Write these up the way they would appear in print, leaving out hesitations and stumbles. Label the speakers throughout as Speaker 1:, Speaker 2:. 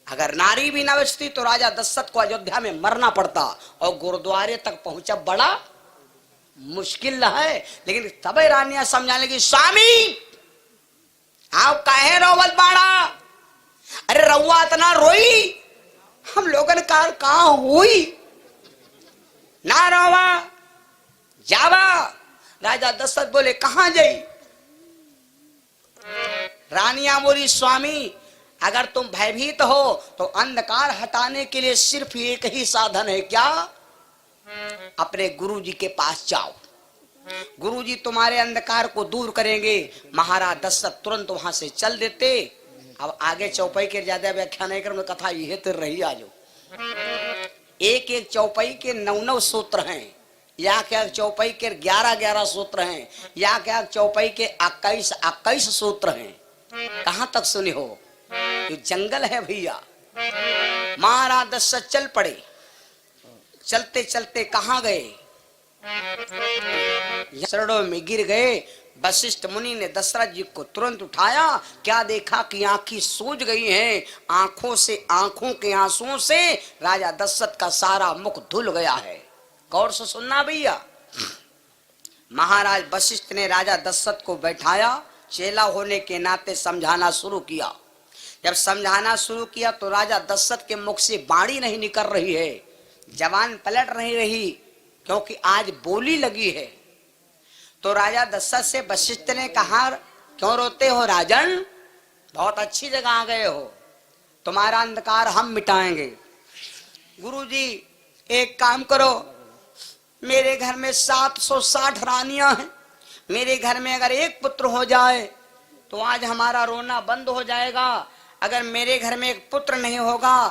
Speaker 1: अगर नारी भी न बचती तो राजा दशरथ को अयोध्या में मरना पड़ता और गुरुद्वारे तक पहुंचा बड़ा मुश्किल है। लेकिन तब रानियां समझाने की, स्वामी आप काहे रोवत बाड़ा, अरे रउआ इतना रोई, हम लोगन कार कहां हुई, ना रोवा जावा। राजा दशरथ बोले कहां जाई। रानियां बोली, स्वामी अगर तुम भयभीत हो तो अंधकार हटाने के लिए सिर्फ एक ही साधन है, क्या, अपने गुरुजी के पास जाओ, गुरुजी तुम्हारे अंधकार को दूर करेंगे। महाराज दशरथ तुरंत वहां से चल देते। अब आगे चौपाई के ज्यादा व्याख्या नहीं कर, कथा यह तो रही आज। एक एक चौपाई के 9-9 सूत्र हैं, या क्या चौपाई के 11-11 सूत्र हैं, या क्या चौपाई के 21-21 सूत्र हैं। कहां तक सुने हो, ये जंगल है भैया। महाराज दशरथ चल पड़े। चलते चलते कहां गए, शरणों में गिर गए। वशिष्ठ मुनि ने दशरथ जी को तुरंत उठाया। क्या देखा कि आंखें सूज गई हैं, आंखों के आंसुओं से राजा दशरथ का सारा मुख धुल गया है। गौर से सुनना भैया। महाराज वशिष्ठ ने राजा दशरथ को बैठाया, चेला होने के नाते समझाना शुरू किया। जब समझाना शुरू किया तो राजा दशरथ के मुख से बाणी नहीं निकल रही है, जबान पलट नहीं रही, क्योंकि आज बोली लगी है। तो राजा दशरथ से वशिष्ठ ने कहा, क्यों रोते हो राजन, बहुत अच्छी जगह आ गए हो, तुम्हारा अंधकार हम मिटाएंगे। गुरुजी एक काम करो, मेरे घर में 760 रानियां हैं, मेरे घर में अगर एक पुत्र हो जाए तो आज हमारा रोना बंद हो जाएगा, अगर मेरे घर में एक पुत्र नहीं होगा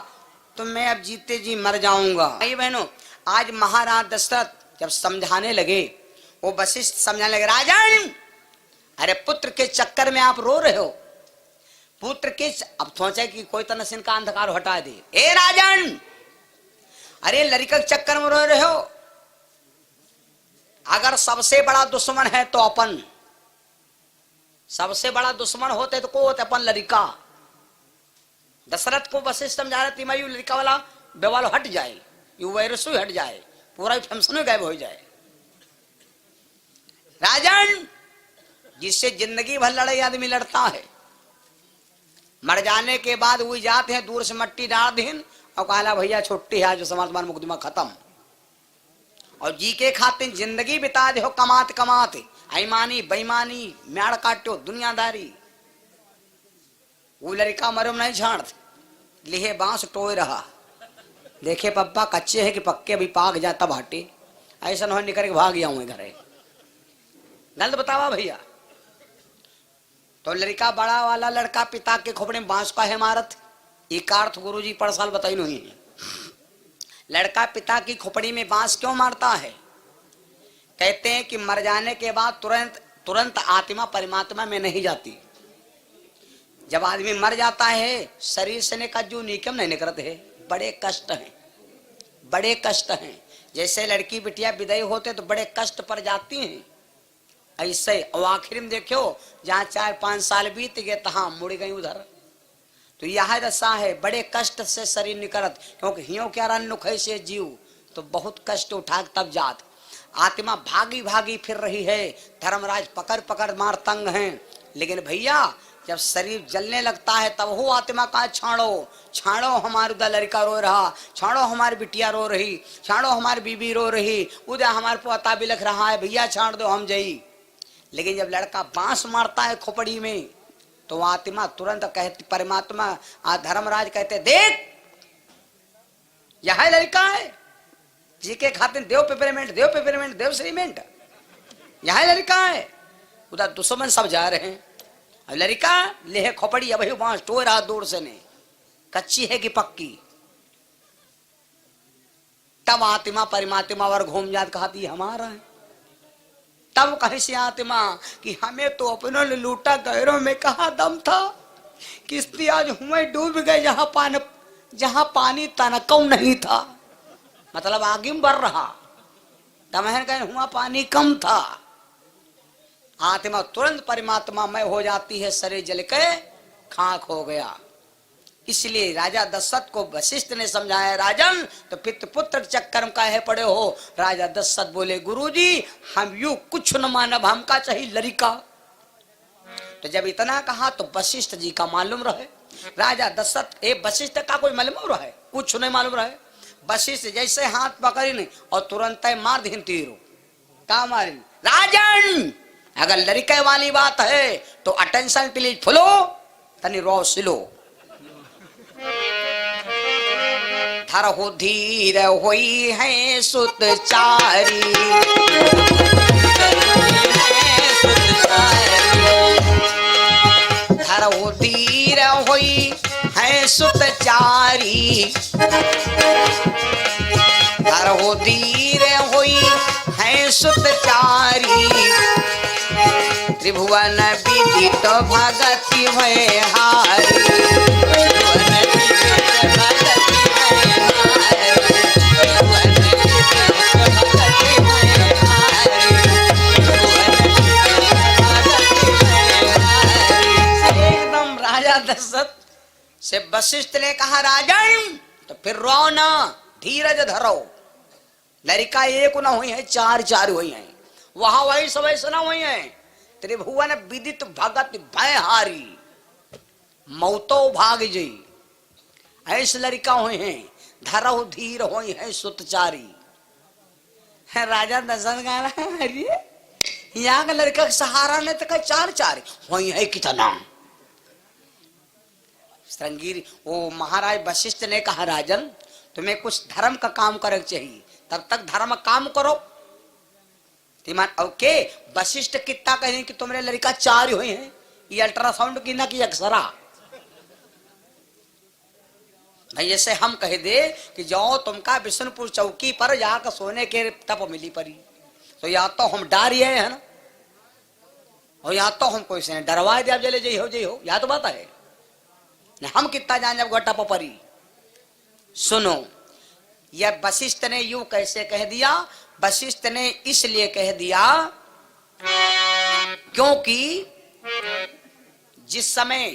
Speaker 1: तो मैं अब जीते जी मर जाऊंगा। भाई बहनों, आज महाराज दशरथ जब समझाने लगे, वो वशिष्ठ समझाने लगे, राजन अरे पुत्र के चक्कर में आप रो रहे हो, पुत्र के अब सोचा कि कोई तो नसीन का अंधकार हटा दे। ए राजन, अरे लड़का के चक्कर में रो रहे हो, अगर सबसे बड़ा दुश्मन है तो अपन, सबसे बड़ा दुश्मन होते तो को होते अपन लड़का। दशरथ को वशिष्ठ समझा रहे थे, यू लड़का वाला बेवाल हट जाए, यू वायरस हट जाए, पूरा फंक्शन गायब हो जाए। राजन, जिससे जिंदगी भर लड़े आदमी लड़ता है, मर जाने के बाद वो जाते हैं दूर से मट्टी डाल दिन और कहला भैया छुट्टी है, जो समाज मुकदमा खत्म। और जी के खातिर जिंदगी बिता दे हो कमाते कमाते, ऐमानी बेईमानी म्याड़ काटो दुनियादारी। वो लड़का मरम नहीं छाड़ लिहे बांस टोए रहा, देखे पप्पा कच्चे है कि पक्के, अभी पाक जाता भाटे, ऐसा नहीं निकल के भाग गया हूं घरे। गलत बतावा भैया। तो लड़का बड़ा वाला लड़का पिता के खोपड़े में बांस का है मारत, एक अर्थ गुरुजी पर साल बताई नहीं है। लड़का पिता की खोपड़ी में बांस क्यों मारता है, कहते हैं कि मर जाने के बाद तुरंत आत्मा परमात्मा में नहीं जाती। जब आदमी मर जाता है शरीर से निकल निकम नहीं निकलते है, बड़े कष्ट हैं, बड़े कष्ट हैं। जैसे लड़की बिटिया विदाई होते तो बड़े कष्ट पर जाती हैं, ऐसे। और आखिर में देखो जहाँ 4-5 साल बीत गए तहाँ मुड़ गई उधर। तो यह दशा है, बड़े कष्ट से शरीर निकलत, क्योंकि हियो क्या रन नुखे से जीव, तो बहुत कष्ट उठा तब जात। आत्मा भागी भागी फिर रही है, धर्मराज पकड़ पकड़ मार तंग हैं। लेकिन भैया जब शरीर जलने लगता है तब हो आत्मा का छाड़ो, छाड़ो हमारे उधर लड़का रो रहा, छाड़ो हमारी बिटिया रो रही, छाड़ो हमारी बीबी रो रही, उधर हमारे पोता भी लिख रहा है, भैया छाड़ दो हम जई। लेकिन जब लड़का बांस मारता है खोपड़ी में तो आत्मा तुरंत कहती, परमात्मा धर्मराज कहते, देख यह लड़का है जी के खातिर देव पेपरमेंट, देव पेपरमेंट, देव श्रीमेंट, यह लड़का है। उधर दुश्मन सब जा रहे हैं, अब लड़का ले खोपड़ी, अब बांस टो रहा दूर से ने, कच्ची है कि पक्की। तब आत्मा परमात्मा और घूम जात, कहती हमारा है। तब कहीं से आत्मा कि हमें तो अपनों ने लूटा, गैरों में कहा दम था, किस्ती आज हुए डूब गए जहां पानी तनकौ नहीं था, मतलब आगे में बढ़ रहा, तमहन कहीं हुआ पानी कम था। आत्मा तुरंत परमात्मा में हो जाती है, शरीर जल के खाक हो गया। इसलिए राजा दशरथ को वशिष्ठ ने समझाया, राजन तो पितृ पुत्र चक्कर में काहे पड़े हो। राजा दशरथ बोले, गुरुजी हम यू कुछ न मानव, हमका चाहिए लड़का। तो जब इतना कहा तो वशिष्ठ जी का मालूम रहे। राजा दशरथ वशिष्ठ का कोई मालूम रहे, कुछ नहीं मालूम रहे। वशिष्ठ जैसे हाथ पकड़ी नहीं और तुरंत मार दी तीरो। का मारी, राजन अगर लड़के वाली बात है तो अटेंशन प्लीज फुलो तनी रो सिलो। धर हो धीर होई है सुतचारी, धर हो धीर होई है सुतचारी, धर हो धीर होई है सुतचारी। त्रिभुवन विदित भगति भय हारी, एकदम राजा दशरथ से वशिष्ठ ने कहा, राजन तो फिर रो ना, धीरज धरो। लड़का एक ना हुई है, चार चार हुई है। वहां वही सब ना हुई है। त्रिभुवन विदित भगत भय हारी, मौतो भाग जी ऐसे लड़का हुई है। धरहु धीर हुई है सुतचारी। राजा दशरथ कहा, अरे यहाँ का लड़का सहारा ने तो चार चार हुई है कितना। श्रृंगीर वो महाराज वशिष्ठ ने कहा, राजन तुम्हें कुछ धर्म का काम करे चाहिए, तब तक धर्म काम करो। ओके वशिष्ठ कितना कहें कि तुम्हारे लड़का चार हुए हैं, ये अल्ट्रासाउंड की ना कि अक्सरा। भाई जैसे हम कह दे कि जाओ तुमका विष्णुपुर चौकी पर जाकर सोने के तप मिली परी, तो या तो हम डरिए है ना, और या तो हम कोई से डरवा दे जले जई हो, या तो बात है हम कितना जान जब घटा परी। सुनो यह वशिष्ठ ने यूं कैसे कह दिया। वशिष्ठ ने इसलिए कह दिया क्योंकि जिस समय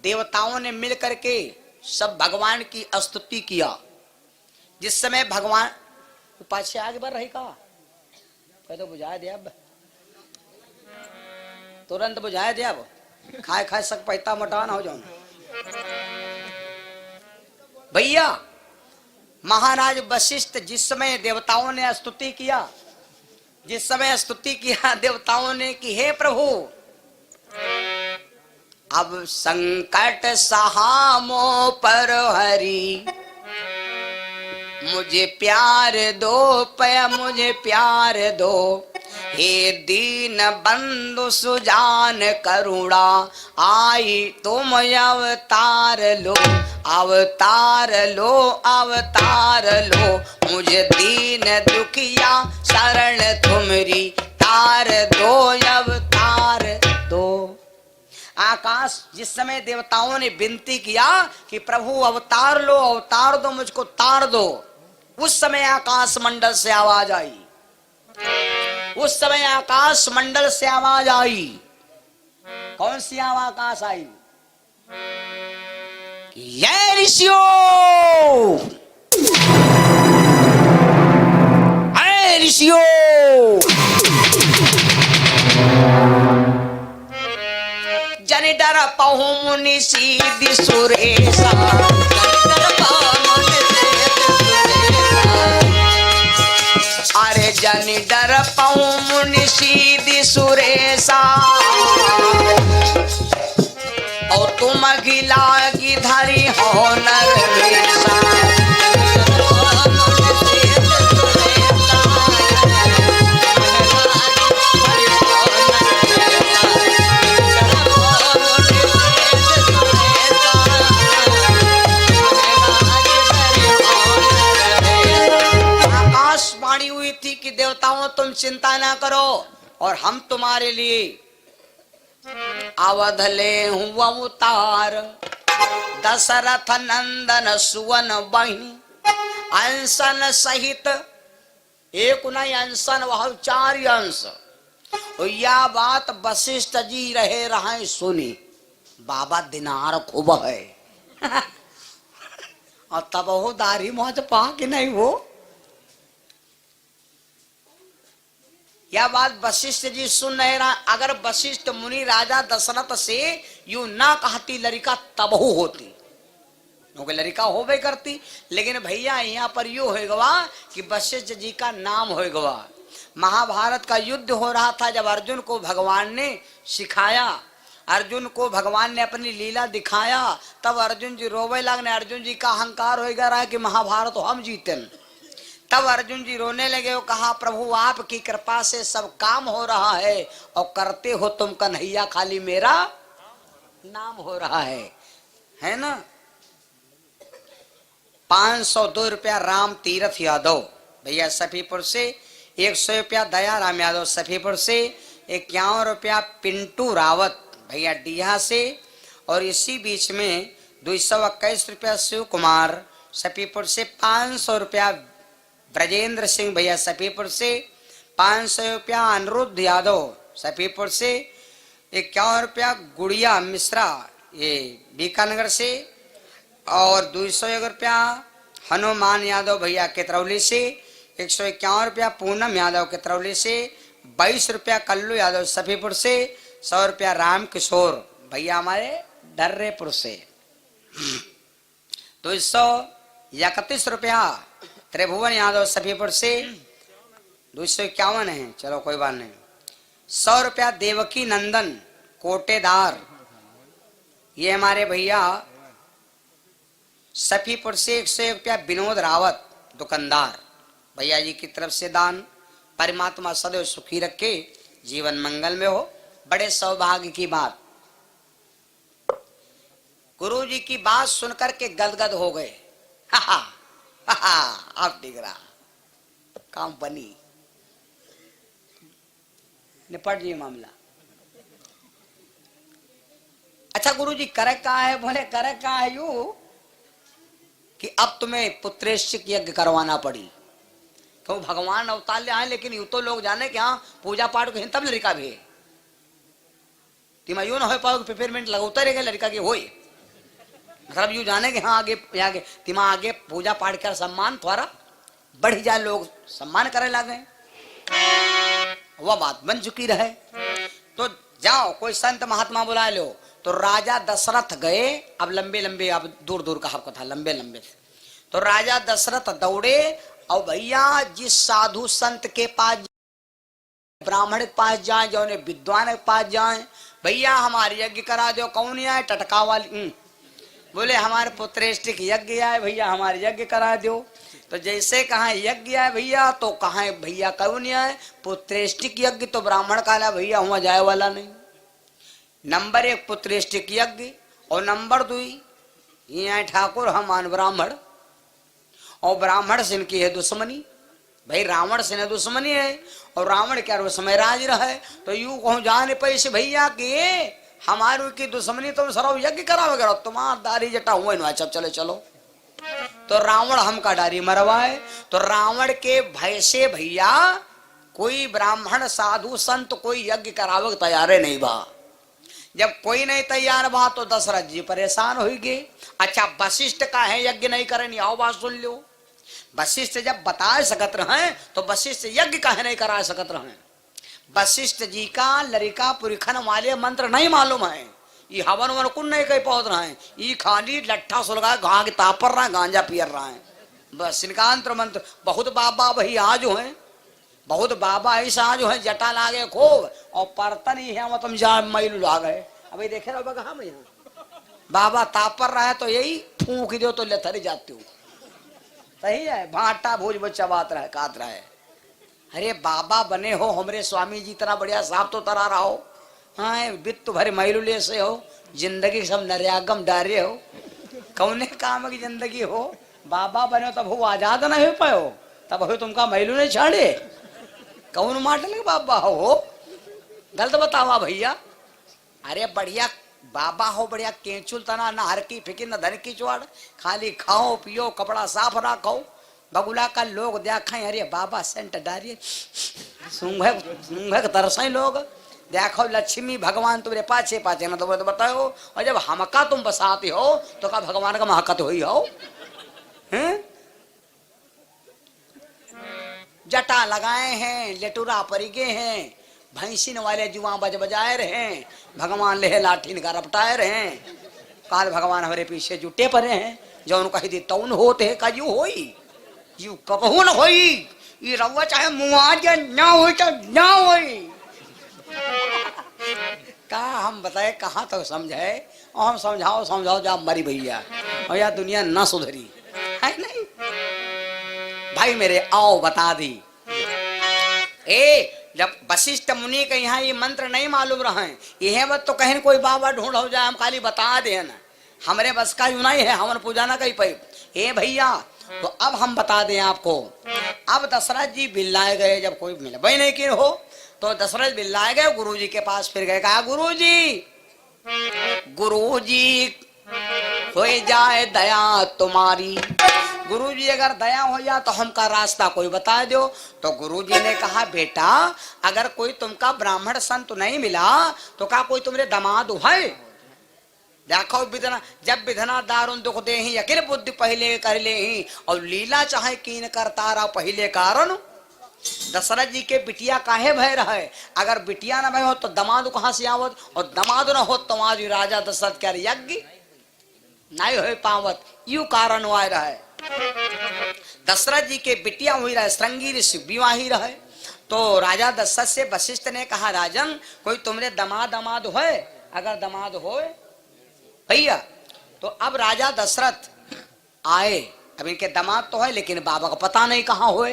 Speaker 1: देवताओं ने मिलकर के सब भगवान की स्तुति किया, जिस समय भगवान पाछे आगे बढ़ रही का तो बुझा दे, अब तुरंत बुझाए दे, अब खाए खाए सक पैता मोटा ना हो जाओ भैया। महाराज वशिष्ठ जिस समय देवताओं ने स्तुति किया, जिस समय स्तुति किया देवताओं ने कि हे प्रभु अब संकट सहामो पर हरि, मुझे प्यार दो पय मुझे प्यार दो, हे दीन बंधु सुजान करुणा, आई तुम अवतार लो अवतार लो अवतार लो, मुझे दीन दुखिया शरण तुमरी, तार दो अवतार दो। आकाश जिस समय देवताओं ने विनती किया कि प्रभु अवतार लो अवतार दो मुझको तार दो, उस समय आकाश मंडल से आवाज आई। उस समय आकाश मंडल से आवाज आई। कौन सी आकाश आई? ये ऋषियों अरे ऋषियों जन डर पाहु मुनि सीधि सुरेशा, अरे जन डर पाहु मुनि सीधि सुरेशा, और तुम गिला गिधारी हो नरवेशा, आकाशवाणी हुई थी कि देवताओं तुम चिंता ना करो और हम तुम्हारे लिए अवधले हुआ अवतार, दशरथ नंदन सुवन बहिनी अंशन सहित, एक नहीं अंशन वह चार अंश। यह बात वशिष्ठ जी रहे सुनी। बाबा दिनार खूब है और तब वो दाढ़ी मोच पा कि नहीं वो। यह बात वशिष्ठ जी सुन रहे रहा। अगर वशिष्ठ मुनि राजा दशरथ से यू ना कहती लड़का तबहू होती, क्योंकि लड़का होवे करती। लेकिन भैया यहाँ पर यू हो गवा कि वशिष्ठ जी का नाम हो गवा। महाभारत का युद्ध हो रहा था, जब अर्जुन को भगवान ने सिखाया, अर्जुन को भगवान ने अपनी लीला दिखाया, तब अर्जुन जी रोवे लगने। अर्जुन जी का अहंकार हो गया रहा कि महाभारत हम जीतन। तब अर्जुन जी रोने लगे, वो कहा प्रभु आपकी कृपा से सब काम हो रहा है और करते हो तुम कन्हैया, खाली मेरा नाम हो रहा है ना। 502 रुपया राम तीरथ यादव भैया सफीपुर से, 100 रुपया दया राम यादव सफीपुर से, 51 रुपया पिंटू रावत भैया डीहा से, और इसी बीच में 221 रुपया शिव कुमार सफीपुर से, 500 रुपया ब्रजेंद्र सिंह भैया सफीपुर से, 500 रुपया अनिरुद्ध यादव सफीपुर से, 51 रुपया गुड़िया मिश्रा ये बीकानगर से, और 201 रुपया हनुमान यादव भैया केतरौली से, 151 रुपया पूनम यादव केतरौली से, 22 रुपया कल्लू यादव सफीपुर से, 100 रुपया राम किशोर भैया हमारे डर्रेपुर से, 231 रुपया त्रिभुवन यादव सफीपुर से, 251 है, चलो कोई बात नहीं। 100 रुपया देवकी नंदन कोटेदार, ये हमारे भैया सफीपुर से। 101 रुपया विनोद रावत दुकानदार भैया जी की तरफ से दान। परमात्मा सदैव सुखी रखे, जीवन मंगल में हो। बड़े सौभाग्य की बात, गुरु जी की बात सुनकर के गदगद हो गए। आप दिख रहा काम बनी, निपट जी मामला। अच्छा गुरु जी करे का है? बोले करे का है यू कि अब तुम्हें पुत्रेश्चिक यज्ञ करवाना पड़ी, क्यों भगवान अवतार ले आए। लेकिन यूं तो लोग जाने कि हाँ पूजा पाठ को तब लड़का भी है, तिमा यूं ना हो पाओ पेपरमेंट लगौता रहेगा लड़का की होए, मतलब यूं जाने कि हाँ आगे तिमा आगे पूजा पाठ कर सम्मान थोड़ा बढ़ जाए, लोग सम्मान करे लगे, वह बात बन चुकी रहे। तो जाओ कोई संत महात्मा बुला लो। तो राजा दशरथ गए, अब लंबे लंबे, अब दूर दूर का आपको था, लंबे लंबे थे। तो राजा दशरथ दौड़े और भैया जिस साधु संत के पास, ब्राह्मण के पास जाए, जो विद्वान के पास जाए, भैया हमारे यज्ञ करा दो। कौन आए? टटका वाली बोले हमारे पुत्रेष्टिक यज्ञ आए भैया, हमारे यज्ञ करा दो। तो जैसे कहा यज्ञ आए भैया, तो कहा भैया कौन आए? पुत्रेष्टिक यज्ञ। तो ब्राह्मण काला भैया हुआ जाए वाला नहीं। नंबर 1 पुत्रेष्टिक यज्ञ, और नंबर 2 ये ठाकुर हमान ब्राह्मण, और ब्राह्मण से इनकी है दुश्मनी। भाई रावण से न दुश्मनी है, और रावण क्या वो समय राज रहे। तो यू कहूँ जाने पैसे भैया के हमारे की दुश्मनी, तुम सरव यज्ञ करावे करो, तुम्हारा दारी जटा हुआ ना, चलो चलो। तो रावण हमका डारी मरवाए। तो रावण के भय से भैया कोई ब्राह्मण साधु संत कोई यज्ञ करावे तैयार नहीं बा। जब कोई नहीं तैयार बा तो दशरथ जी परेशान हो गए। अच्छा वशिष्ठ का है यज्ञ नहीं करें, आओ बात सुन लो। वशिष्ठ जब बता सकत रहे तो वशिष्ठ यज्ञ काहे नहीं करा सकत रहे? वशिष्ठ जी का लड़का पुरखन वाले मंत्र नहीं मालूम है, ये हवन वन कुन नहीं कहीं पहुंच रहा है, ये खाली लट्ठा सुलगा घाग तापर रहा है, गांजा पियर रहा है, बस इनका अंतर मंत्र। बहुत बाबा वही आज है, बहुत बाबा ऐसा आज है, जटा लागे खूब और परतन ही है, तुम जा मैल ला गए। अभी देखे रहो बगा हम यहाँ बाबा तापर रहा है तो यही फूंक दो तो लेथर जाती हूँ, सही है। भाटा भोज बच्चा बात रहा है, कात रहा है। अरे बाबा बने हो हमरे स्वामी जी, इतना बढ़िया साफ तो तरा रहा हो, हाँ वित्त भरे मैलुले से हो, जिंदगी सब नरियागम डारे हो, कौने काम की जिंदगी हो। बाबा बने हो तब हो आजाद नहीं हो पाए हो, तब हो तुमका मैलू नहीं छाड़े, कौन माटल के बाबा हो? गलत बतावा भैया। अरे बढ़िया बाबा हो, बढ़िया केचुल तना, न हर की फिकिर न धन की चुआड़, खाली खाओ पियो कपड़ा साफ रखो। बगुला का लोग देखा अरे बाबा सेंट डारिए सूंघ तरसाई लोग देखो लक्ष्मी भगवान तुम्हारे पाछे पाछे ना तो बताओ। और जब हमका तुम बसाते हो तो का भगवान का महकत हुई हो? हैं? जटा लगाए हैं, लेटुरा परिगे हैं, भैंसिन वाले जुआ बज बजाए रहे, भगवान ले लाठी निका रपटाए रहे, काल भगवान हमारे पीछे जुटे पड़े हैं। जो कही दी तौन होते का यू होई, यू कबहू न होई, ये रवा चाहे मुआवजा ना हो तो ना होई। कहा हम बताए, कहाँ तक समझाए, और हम समझाओ समझाओ जा मरी भैया, और यार दुनिया ना सुधरी है नहीं। भाई मेरे आओ बता दी, जब वशिष्ठ मुनि के यहाँ ये मंत्र नहीं मालूम रहे, यह मत तो कहीं कोई बाबा ढूंढ हो जाए, हम खाली बता दे ना, हमरे बस का यूं नहीं है, हवन पूजा ना कही पाई। ए भैया तो अब हम बता दें आपको। अब दशरथ जी बिल्लाए गए, जब कोई मिल भाई नहीं कि हो, तो दशरथ बिल्लाए गए गुरु जी के पास, फिर गए, कहा गुरु जी हो जाए दया तुम्हारी, गुरु जी अगर दया हो जाए तो हमका रास्ता कोई बता दो। तो गुरु जी ने कहा बेटा, अगर कोई तुमका ब्राह्मण संत नहीं मिला तो क्या कोई तुम्हारे दामाद है? देखो विधना, जब विधना दारुण दुख दे ही, अकिल बुद्धि पहले कर ले ही, और लीला चाहे कीन कर तारा पहले कारण। दशरथ जी के बिटिया काहे भय रहे, अगर बिटिया न भय हो तो दमाद कहाँ से आवत, और दमाद न हो तो आज राजा दशरथ क्या यज्ञ नहीं हो पावत, यू कारण हुआ रहे। दशरथ जी के बिटिया हुई रहे, श्रृंगी ऋषि विवाही रहे। तो राजा दशरथ से वशिष्ठ ने कहा राजन, कोई तुमरे दमाद है? अगर दमाद हो भैया, तो अब राजा दशरथ आए, अब इनके दामाद तो है, लेकिन बाबा का पता नहीं कहाँ हुए,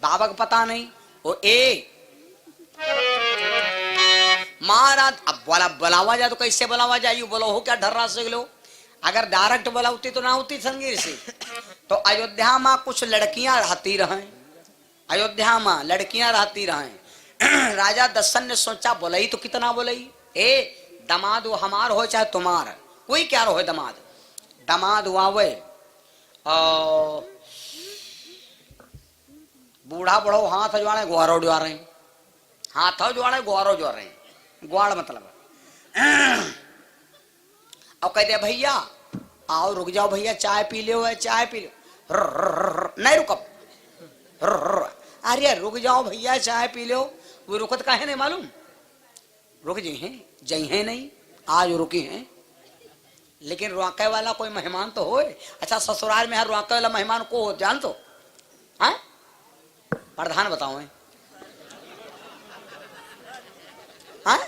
Speaker 1: बाबा का पता नहीं। वो महाराज अब बुलावा जाए तो कैसे बुलावा जाए, यू बोलो हो क्या ढर्रा से लो, अगर डायरेक्ट बुलाती तो ना होती संगीर से। तो अयोध्या में कुछ लड़कियां रहती रहे, अयोध्या में लड़कियां रहती रहे। राजा दशरथ ने सोचा बोलाई तो कितना बोलाई, दमाद वो हमार हो चाहे तुम्हार, कोई क्या रहो दमाद, दमाद हुआ बूढ़ा बड़ो हाथ जोड़े ग्वारो जो रहे, हाथ जोड़े ग्वारो जो रहे, ग्वाड़ मतलब। और कहते भैया आओ रुक जाओ भैया, चाय पी लो, चाय पी लो, नहीं रुक, अरे रुक जाओ भैया चाय पी लो, वो रुकत काहे नहीं मालूम, रुक जई हैं नहीं, आज रुकी हैं, लेकिन रुके वाला कोई मेहमान तो होए। अच्छा ससुराल में हर रुके वाला मेहमान को हो जान तो, हाँ प्रधान बताओ, हाँ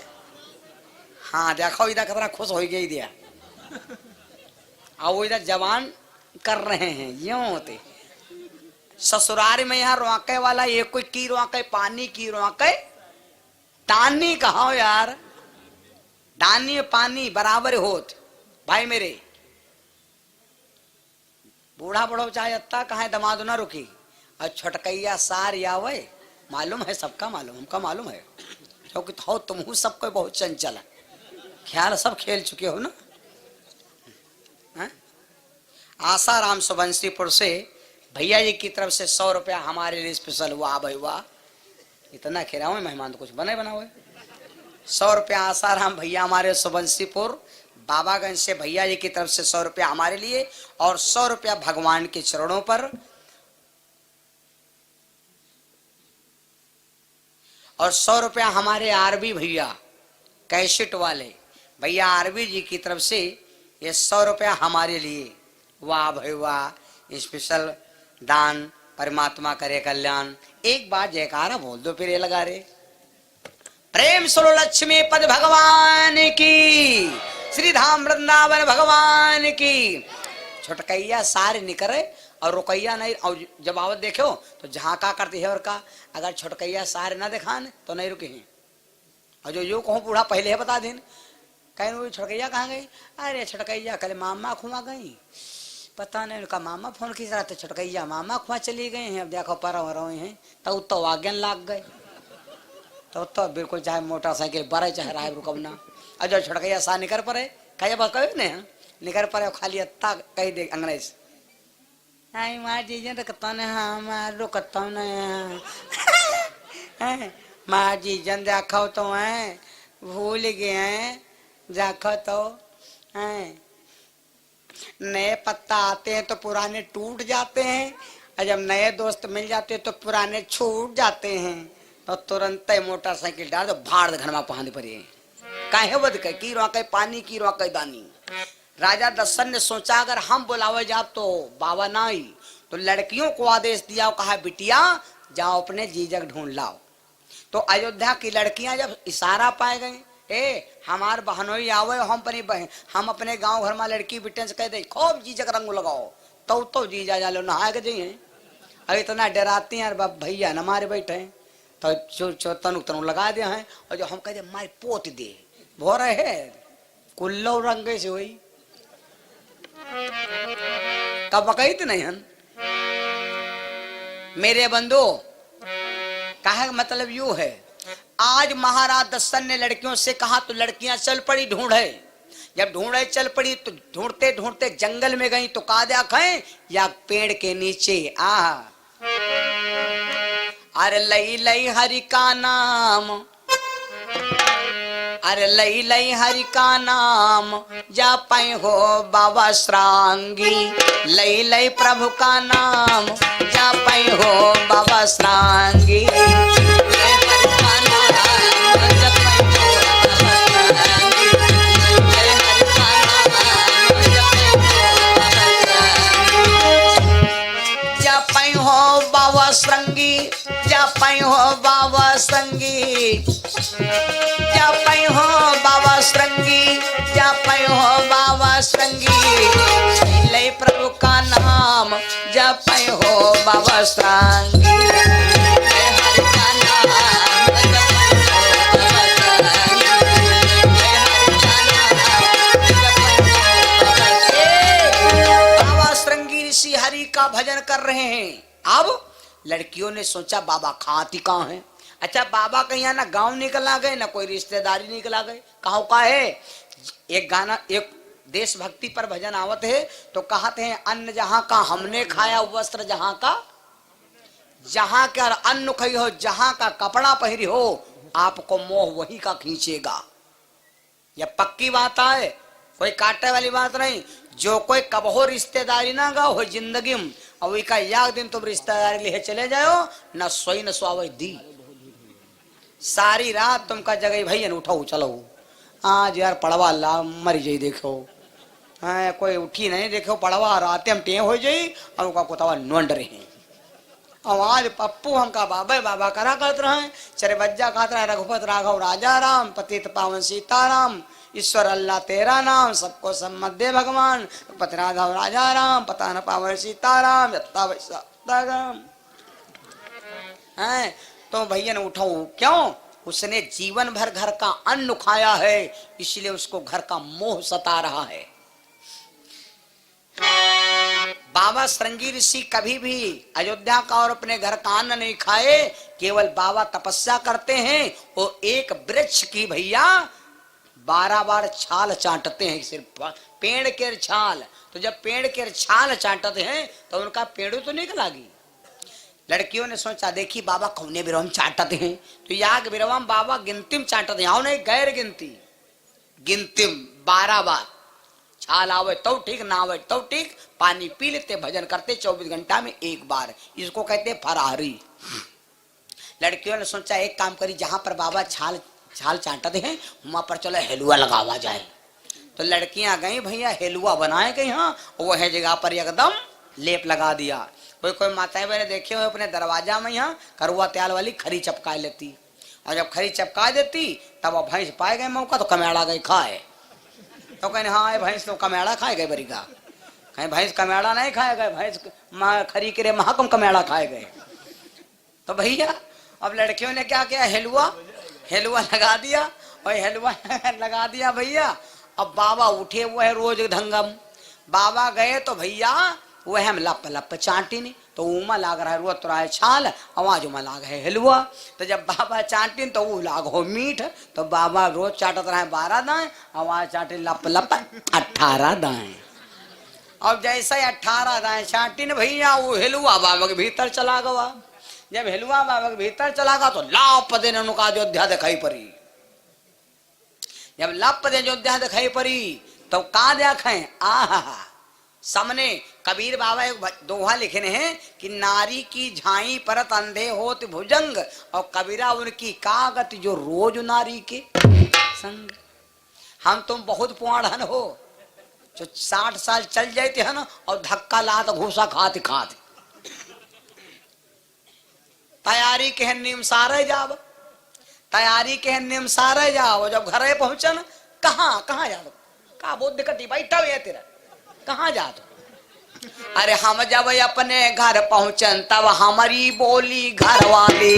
Speaker 1: हाँ देखो इधर कितना खुश हो गई दिया, और वो इधर जवान कर रहे हैं, यूं होते ससुराल में यहाँ रुके वाला ये कोई की रुके, पानी की रुके, दानी कहो यार, दानी पानी बराबर होत। भाई मेरे बूढ़ा बड़ो चाहे अत्ता कहा दमाद ना रुकी, और छोटकैया सार यावे, मालूम है सबका, मालूम हमका मालूम है, क्योंकि हो तुम सबको बहुत चंचल है, ख्याल सब खेल चुके हो ना। आसाराम सुबंसीपुर से भैया जी की तरफ से 100 रुपया हमारे लिए स्पेशल हुआ। भाई वाह, इतना खिलाओ मेहमान तो कुछ बने बना हुए। 100 रुपया आसाराम भैया हमारे सुबंसीपुर बाबागंज से, भैया जी की तरफ से 100 रुपया हमारे लिए, और 100 रुपया भगवान के चरणों पर, और 100 रुपया हमारे आरबी भैया कैसेट वाले भैया आरबी जी की तरफ से ये 100 रुपया हमारे लिए। वाह भाई वाह, स्पेशल दान, परमात्मा करे कल्याण। एक बार जयकारा बोल दो फिर ये लगा रे। प्रेम सुनो लक्ष्मी पद भगवान की, श्री धाम वृंदावन भगवान की। छोटकैया सारे निकरे और रुकैया नहीं, और जब आवत देखो तो झांका करती है, और का अगर छोटकैया सारे ना दिखान तो नहीं रुके हैं, और जो कहो बूढ़ा पहले है बता दें, कहीं वो छोटकैया कहाँ गई, अरे छोटकैया कल मामा खुआ गई, पता नहीं उनका मामा फोन खींच रहा था, छोटकैया मामा खुआ चली गई हैं, अब देखो पर रहे हैं, तो आज्ञान लाग गए, तो बिल्कुल चाहे मोटरसाइकिल बड़े चाहे राय रुकबना। और जो छोटकैया सा निकर पड़े कहे बस कहे नहीं निकर पड़े, खाली अत्ता कही दे अंग्रेज, आई माँ जी रुकता नहीं, हाँ माँ रुकता नहीं माँ जी जन देखो तो है भूल गए हैं, देखो तो है नए पत्ता आते हैं तो पुराने टूट जाते हैं, और जब नए दोस्त मिल जाते हैं तो पुराने छूट जाते हैं। तो तुरंत ही मोटरसाइकिल डाल दो, भाड़ घर में पहाड़ पर काहे बद के की रोके पानी की रोके दानी। राजा दशरथ ने सोचा अगर हम बुलावे जाब तो बाबा ना आई, तो लड़कियों को आदेश दिया, कहा बिटिया जाओ अपने जीजक ढूंढ लाओ। तो अयोध्या की लड़कियां जब इशारा पाए गए, ए हमार बहनोई आवे, हम अपने गांव घर में लड़की बिटिया से कह दे खूब जीजक रंग लगाओ, तो जीजा जालो नहा के जाइए। अब इतना डराती हैं भैया न मारे बैठे हैं, तो तनु लगा दिया है। और जो हम कह दे मारे पोत दे भो रहे कुल्लो रंग से हुई तब बकई तो नहीं हन। मेरे बंधु कहा मतलब यू है, आज महाराज दशरथ ने लड़कियों से कहा तो लड़कियां चल पड़ी ढूंढे। जब ढूंढे चल पड़ी तो ढूंढते ढूंढते जंगल में गई तो काद्या खाए या पेड़ के नीचे आ। अरे लई लई हरि का नाम, अरे लई लई हरि का नाम जा पाई हो बाबा श्रांगी, लई लई प्रभु का नाम जा पाई हो बाबा श्रांगी। जा पाई हो बाबा श्रृंगी, जा पाई हो बाबा श्रृंगी, जा पाई हो बाबा श्रृंगी, जा पाई हो बाबा श्रृंगी, लय प्रभु का नाम जा पाई हो बाबा श्रृंगी। बाबा श्रृंगी ऋषि हरि का भजन कर रहे हैं। अब लड़कियों ने सोचा बाबा खाती कहाँ है। अच्छा बाबा कहीं ना गांव निकला गए ना कोई रिश्तेदारी निकला गए, कहो का है। एक गाना एक देशभक्ति पर भजन आवत है तो कहते हैं अन्न जहां का हमने खाया, वस्त्र जहां का, जहां का अन्न खाई हो, जहां का कपड़ा पहरी हो, आपको मोह वही का खींचेगा। यह पक्की बात है, कोई काटे वाली बात नहीं। जो कोई कबहो रिश्तेदारी ना गाओ हो जिंदगी में, और का एक दिन तुम रिश्तेदारी लिए चले जाओ न सोई न सुआवे दी, सारी रात तुमका जगह भैया उठाओ चलो आज यार पड़वा ला मर जाई देखो। हाँ कोई उठी नहीं देखो पड़वा रात हम टें हो जाई और उनका कोतावा नोंड रहे। और आज पप्पू हमका बाबा बाबा करा करते रहे, चरे बज्जा कहते रहे रघुपत राघव राजा राम, पतित पावन सीताराम, ईश्वर अल्लाह तेरा नाम, सबको सम्मत दे भगवान, पति राघव राजा राम, पता न पावन सीताराम, यत्ता वैसा। तो भैया ने उठाओ क्यों, उसने जीवन भर घर का अन्न खाया है, इसलिए उसको घर का मोह सता रहा है। बाबा श्रृंगी ऋषि कभी भी अयोध्या का और अपने घर का अन्न नहीं खाए, केवल बाबा तपस्या करते हैं। वो एक वृक्ष की भैया 12 बार छाल चाटते हैं, सिर्फ पेड़ के छाल। तो जब पेड़ के छाल चाटते हैं तो उनका पेड़ तो निकलागी। लड़कियों ने सोचा देखी बाबा कौने बिरवम चाटते हैं, तो याग बिरवम बाबा गिनतिम चाटते हैं, नहीं गैर गिनती, गिनतिम 12 बार। छाल आवे तो ठीक, ना आवे तो ठीक, पानी पी लेते, भजन करते 24 घंटा में एक बार। इसको कहते फरारी। लड़कियों ने सोचा एक काम करी, जहां पर बाबा छाल चाटते हैं वहां पर चलो हेलुआ लगावा जाए। तो लड़कियां गई भैया हेलुआ बनाए गई, हाँ वह जगह पर एकदम लेप लगा दिया। कोई माताएं बहने देखे हुए अपने दरवाजा में यहाँ करुआ त्याल वाली खरी चपका लेती, और जब खरी चपका देती तब वो भैंस पाए गए मौका तो कमेड़ा गई खाए। तो कहने हाँ भैंस तो कमेड़ा खाए गए बरी का, कहीं भैंस कमेड़ा नहीं खाए गए, भैंस खरी के महाकम कमेड़ा खाए गए। तो भैया अब लड़कियों ने क्या किया, हेलुआ लगा दिया, और हेलुआ लगा दिया भैया। अब बाबा उठे हुए है रोज ढंगम, बाबा गए तो भैया वह हम लप लप चाटी नहीं, तो उमा लाग रहा है रोत रहा है छाल, आवाज उमा लाग है हिलवा। तो जब बाबा चाटी तो वो लाग हो मीठ, तो बाबा रोज चाटत रहे 12 दाएं, आवाज चाटे लप लप 18 दाएं। अब जैसे 18 दाएं चाटी न भैया वो हिलवा बाबा के भीतर चला गवा। जब हिलवा बाबा के भीतर चला गया तो लाप देने उनका अयोध्या दिखाई पड़ी। जब लाप दे अयोध्या दिखाई पड़ी तो का देखें, आहा सामने कबीर बाबा एक दोहा लिखे हैं कि नारी की झाई परत अंधे होत भुजंग, और कबीरा उनकी कागत जो रोज नारी के संग। हम तुम बहुत पुआड़न हो जो 60 साल चल जाते हैं ना और धक्का लात घूसा खाते खाते तैयारी के नियम सारे जाब, तैयारी के नियम सारे जाओ। जब घरे पहुंचन कहाँ कहाँ जा दो, कहा बहुत दिक्कत बैठा हुआ तेरा, कहाँ जा दो। अरे हम जब अपने घर पहुंचन तब हमारी बोली घर वाली,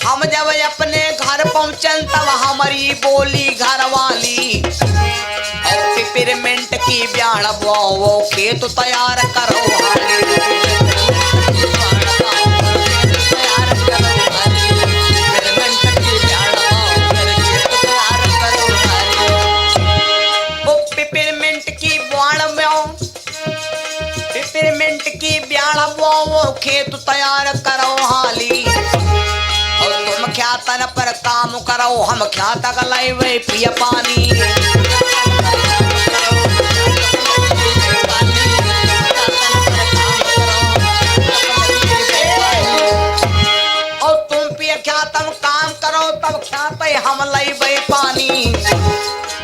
Speaker 1: हम जब अपने घर पहुंचन तब हमारी बोली घर वाली, और पिपरमेंट की ब्याण वो खेत तैयार करो पिपरमेंट की ब्याण में, पिपरमेंट की ब्याण वो खेत तैयार करो हाली, और तुम क्या तन पर काम करो हम क्या तक लाई पिय पानी। और तुम पिय क्या तब काम करो तब क्या पे हम लाई पानी,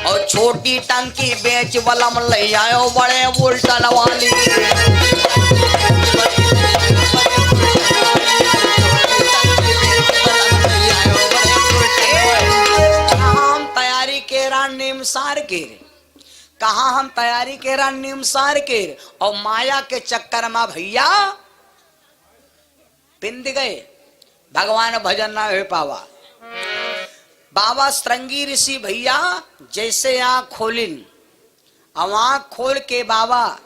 Speaker 1: और छोटी टंकी बेच वलम ले आयो बड़े उल्टन वाली। हम तैयारी के निमसार के, कहा हम तैयारी के निमसार के, और माया के चक्कर में भैया पिंद गए, भगवान भजन ना हो पावा। बाबा श्रृंगी ऋषि भैया जैसे आंख खोलिन, अब आंख खोल के बाबा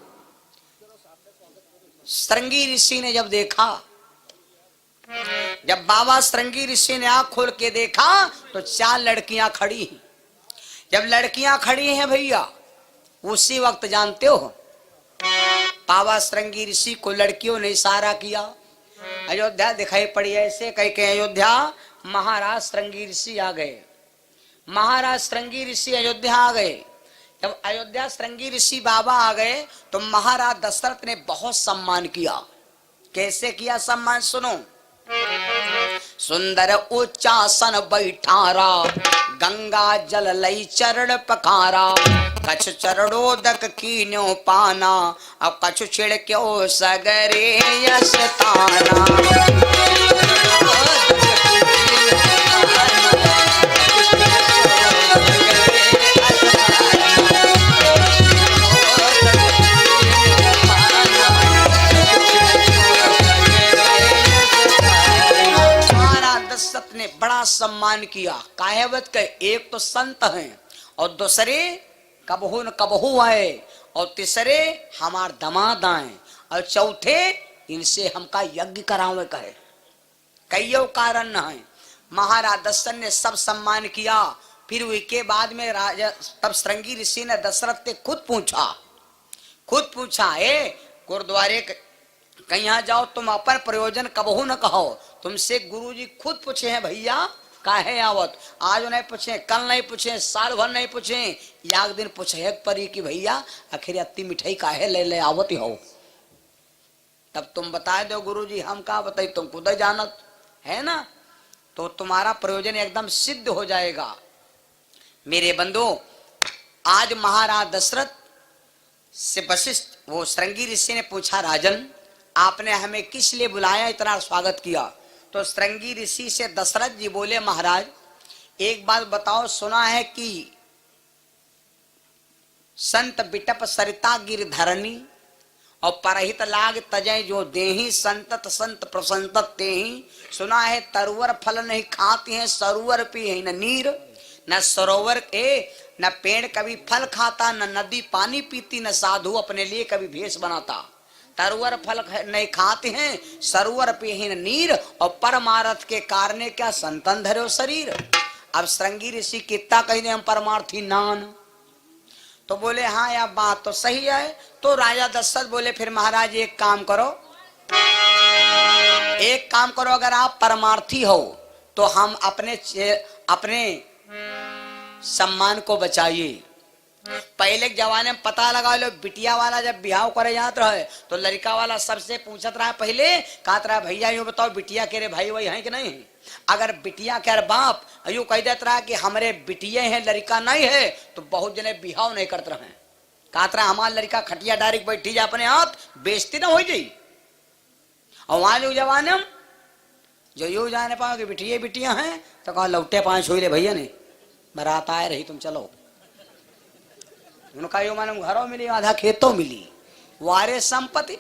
Speaker 1: श्रृंगी ऋषि ने जब देखा, जब बाबा श्रृंगी ऋषि ने आंख खोल के देखा तो 4 लड़कियां खड़ी हैं। जब लड़कियां खड़ी हैं भैया उसी वक्त जानते हो बाबा श्रृंगी ऋषि को लड़कियों ने इशारा किया, अयोध्या दिखाई पड़ी। ऐसे कह के अयोध्या महाराज श्रृंगी ऋषि आ गए, महाराज श्रृंगी ऋषि अयोध्या आ गए। जब अयोध्या श्रृंगी ऋषि बाबा आ गए तो महाराज दशरथ ने बहुत सम्मान किया। कैसे किया सम्मान सुनो। सुंदर उच्चासन बैठारा, गंगा जल लई चरण पखारा, कछु चरणोदक कीन्यो पाना, अब कछु छिड़क्यो सगरे यश ताना। दशरथ ने बड़ा सम्मान किया। काहेवत के एक तो संत हैं और दूसरे कबहू न कबहू आए और तीसरे हमार दमाद आए और चौथे इनसे हमका यज्ञ करावे कहे, कईयों कारण न है। महाराज दशरथ ने सब सम्मान किया। फिर उसके बाद में राजा तब श्रृंगी ऋषि ने दशरथ से खुद पूछा ए गुरुद्वारे कहीं जाओ तुम अपन प्रयोजन कबहू न कहो, तुमसे गुरुजी खुद पूछे हैं भैया काहे आवत। आज नहीं पूछे, कल नहीं पूछे, साल भर नहीं पूछे, एक दिन पूछे परी कि भैया आखिर अति मिठाई काहे ले आवत हो। तब तुम बता दो गुरुजी, हम का बताई, तुम खुद जानत है ना, तो तुम्हारा प्रयोजन एकदम सिद्ध हो जाएगा। मेरे बंधु, आज महाराज दशरथ से वशिष्ठ वो श्रृंगी ऋषि ने पूछा, राजन आपने हमें किस लिए बुलाया, इतना स्वागत किया। तो श्रृंगी ऋषि से दशरथ जी बोले, महाराज एक बात बताओ, सुना है कि संत बिटप सरिता गिरधरणी और परहित लाग तजय जो देही, संतत संत प्रसंतत तेही। सुना है तरुवर फल नहीं खाते हैं, सरोवर पे न नीर, न सरोवर के न पेड़ कभी फल खाता, न नदी पानी पीती, न साधु अपने लिए कभी भेष बनाता। तरुवर फल नहीं खाते हैं, सरोवर पे ही नीर, और परमार्थ के कारण क्या संतन धरो शरीर। अब श्रृंगी ऋषि कितना कही हम परमार्थी नान, तो बोले हाँ यह बात तो सही है। तो राजा दशरथ बोले फिर महाराज एक काम करो, अगर आप परमार्थी हो तो हम अपने सम्मान को बचाइए। पहले के जमाने में पता लगा लो, बिटिया वाला जब बिहाव करे जात रहे तो लड़का वाला सबसे पूछत रहा, पहले कहत रहा भैया यूं बताओ बिटिया के रे भाई वही है कि नहीं है। अगर बिटिया के बाप यूं कह देता रहा कि हमारे बिटिये हैं लड़का नहीं है तो बहुत जने बिहाव नहीं करते रहे। कहत रहा हमारा लड़का खटिया डायरेक्ट बैठी जा अपने हाथ, बेइज्जती ना हो जाई। और वहां जो जमाने में जो यूं जाने पाओ कि बिटिया बिटिया हैं तो कहा लौटे पांच हुई रे भैया ने बारात आए रही तुम चलो। उनका यो मालूम घरों मिली आधा खेतों मिली, वारे संपत्ति